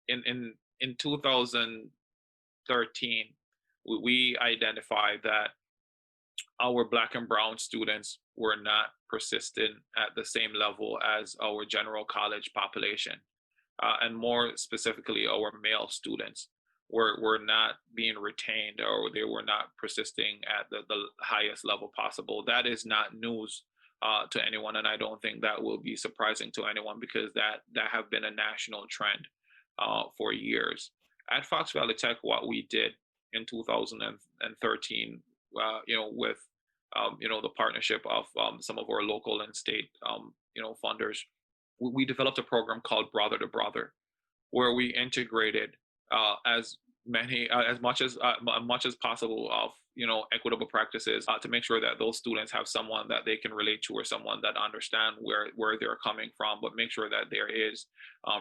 in 2013, we identified that our black and brown students were not persistent at the same level as our general college population, and more specifically, our male students were not being retained, or they were not persisting at the highest level possible. That is not news to anyone, and I don't think that will be surprising to anyone because that have been a national trend for years. At Fox Valley Tech, what we did in 2013, with the partnership of some of our local and state funders, we developed a program called Brother to Brother, where we integrated as much as possible of equitable practices to make sure that those students have someone that they can relate to, or someone that understand where they're coming from, but make sure that there is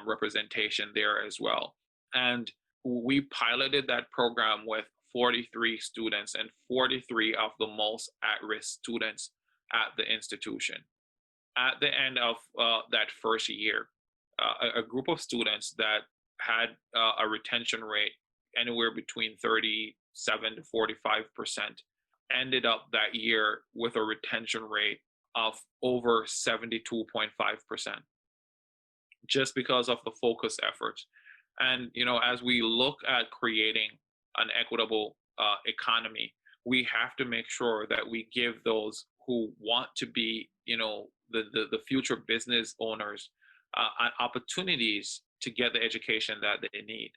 representation there as well. And we piloted that program with 43 students, and 43 of the most at-risk students at the institution. At the end of that first year, a group of students that had a retention rate anywhere between 37 to 45% ended up that year with a retention rate of over 72.5%, just because of the focus efforts. And as we look at creating an equitable economy, we have to make sure that we give those who want to be, the future business owners, opportunities to get the education that they need.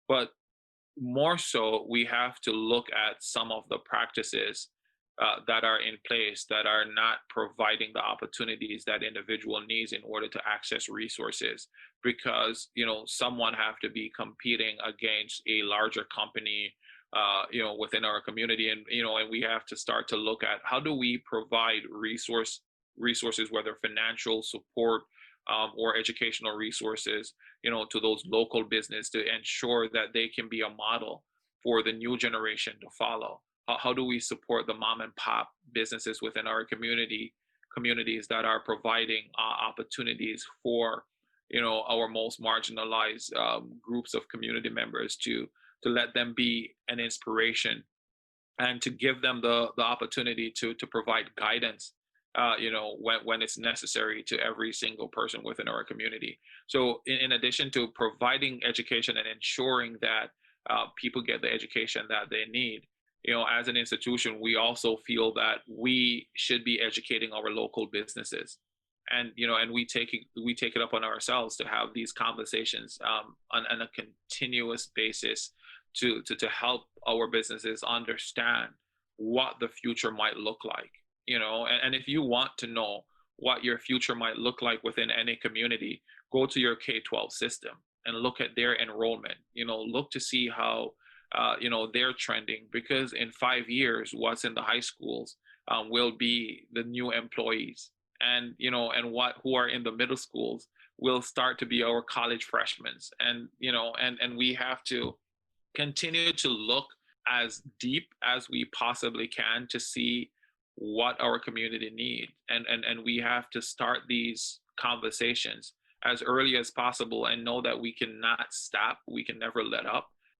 But more so, we have to look at some of the practices that are in place that are not providing the opportunities that individual needs in order to access resources, because someone have to be competing against a larger company within our community. And we have to start to look at how do we provide resources, whether financial support or educational resources, to those local business, to ensure that they can be a model for the new generation to follow. How do we support the mom and pop businesses within our communities that are providing opportunities for our most marginalized groups of community members, to let them be an inspiration, and to give them the opportunity to provide guidance when it's necessary, to every single person within our community. So in addition to providing education and ensuring that people get the education that they need, as an institution, we also feel that we should be educating our local businesses. And we take it upon ourselves to have these conversations on a continuous basis to help our businesses understand what the future might look like. And if you want to know what your future might look like within any community, go to your K-12 system and look at their enrollment. Look to see how they're trending, because in 5 years, what's in the high schools will be the new employees, and who are in the middle schools will start to be our college freshmen. And we have to continue to look as deep as we possibly can to see what our community need, and we have to start these conversations as early as possible, and know that we cannot stop, we can never let up,